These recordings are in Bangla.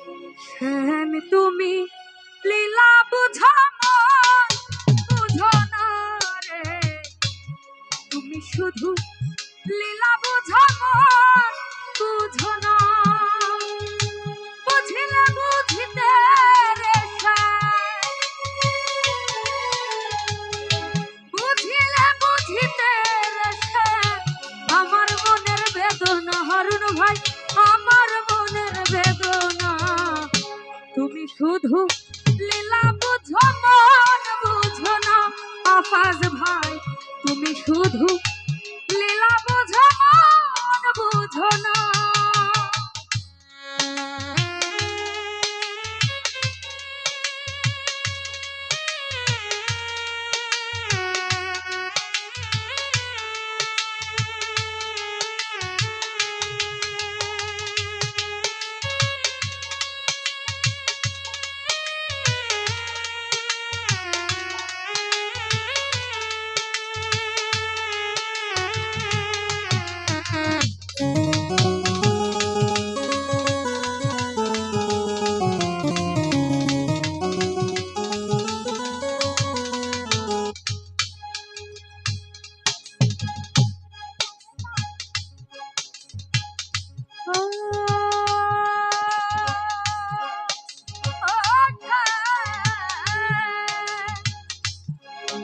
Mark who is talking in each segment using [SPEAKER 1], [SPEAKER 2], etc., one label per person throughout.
[SPEAKER 1] শ্যাম তুমি লীলা বুঝো মন বুঝো না রে, তুমি শুধু লীলা বুঝো মন বুঝো না। বুঝিলে বুঝিতে রে শ্যাম, বুঝিলে বুঝিতে রে শ্যাম, আমার মনের বেদনা হারুন ভাই, আমার মনের বেদনা। তুমি শুধু লীলা বুঝো মন বুঝো না আফাজ ভাই, তুমি শুধু লীলা বুঝো মন বুঝো না।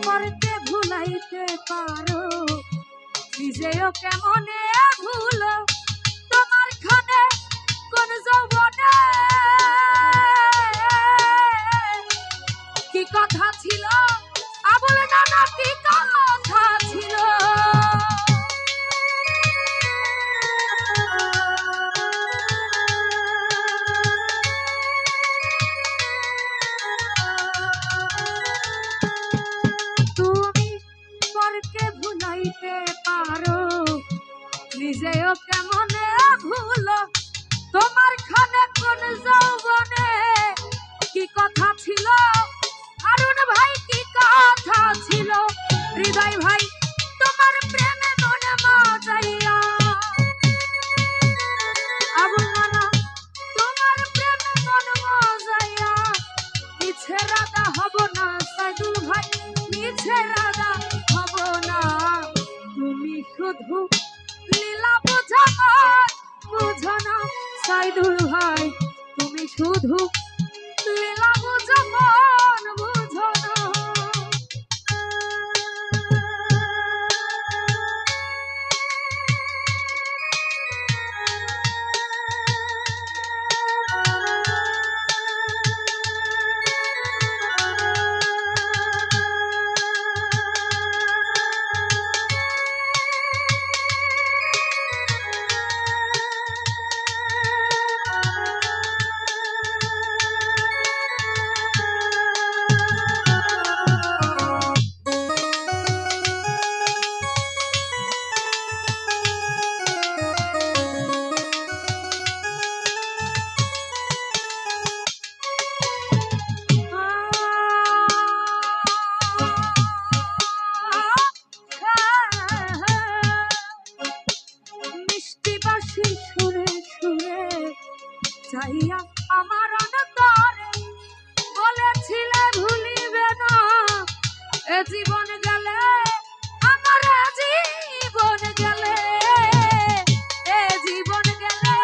[SPEAKER 1] মরতে ভুলাইতে পারো, নিজেও কেমনে ভুলো, তোমার খানে কোন যৌবনে কি কথা ছিল, আবুল নানা কি কথা ছিল। ভুলাইতে পারো, নিজেও কেমনে ভুলো, তোমার খানে কোন যৌবনে কি কথা ছিল, হারুন ভাই কি কথা ছিল, হৃদয় ভাই তোমার প্রেমে মনে মজাইয়া, আবুল নানা তোমার প্রেমে মনে মজাইয়া, মিছে রাধা হব না সাইদুল ভাই, মিছে রাধা হব না। তুমি শুধু লীলা বুঝো মন বুঝো না সাইদুল ভাই, তুমি শুধু লীলা বুঝো মন বুঝো না। চাইয়া আমার অন্তরে বলেছিলে ভুলিবে না, এ জীবন গেলে আমার জীবন গেলে, এ জীবন গেলে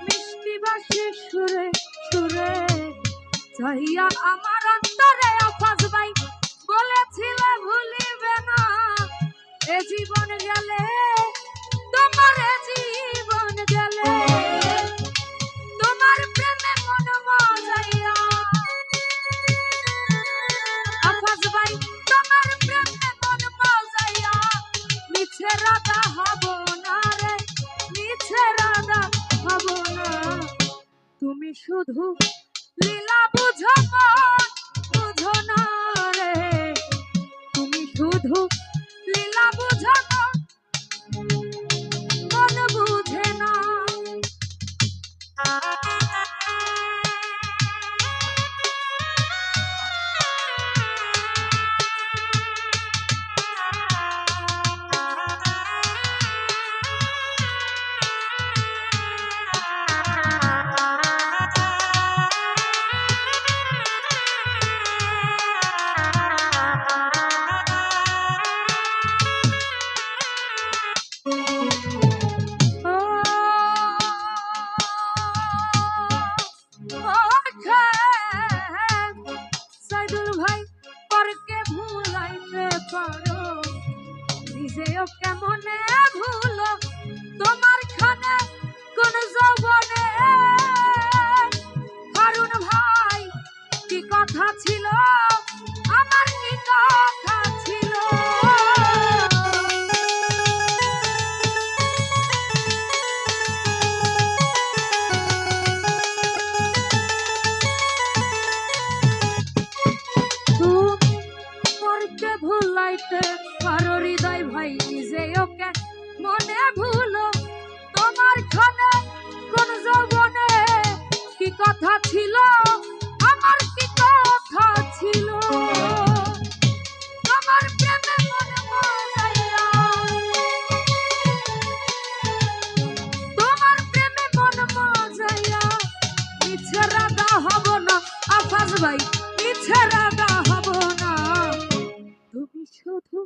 [SPEAKER 1] মিষ্টি বাঁশি সুরে সুরে চাইয়া আমার অন্তরে আফাজ ভাই বলেছিলে ভুলিবে না, এ জীবন গেলে তোমার জীবন গেলে, তোমার প্রেমে মন মজাইয়া, আফাজ ভাই তোমার প্রেমে মন মজাইয়া, মিছে রাধা হব না রে, মিছে রাধা হব না। তুমি শুধু লীলা বুঝো মন বুঝো না রে, তুমি শুধু লীলা বুঝো মন বুঝে না। যেও কেমনে ভুলো তোমার খানে কোন যৌবনে হারুন ভাই কি কথা ছিল আমার কি কথা ছিল তোমারকে ভুলাইতে পারো হৃদয় ভাই নিজে ওকে মনে ভুলো তোমার খানে কোন যৌবনে কি কথা ছিল আমার কি কথা ছিল আমার প্রেমে মন মজাইয়া তোমার প্রেমে মন মজাইয়া মিছে রাগা হব না আফাজ ভাই মিছে রাগা হব না তুমি শুধু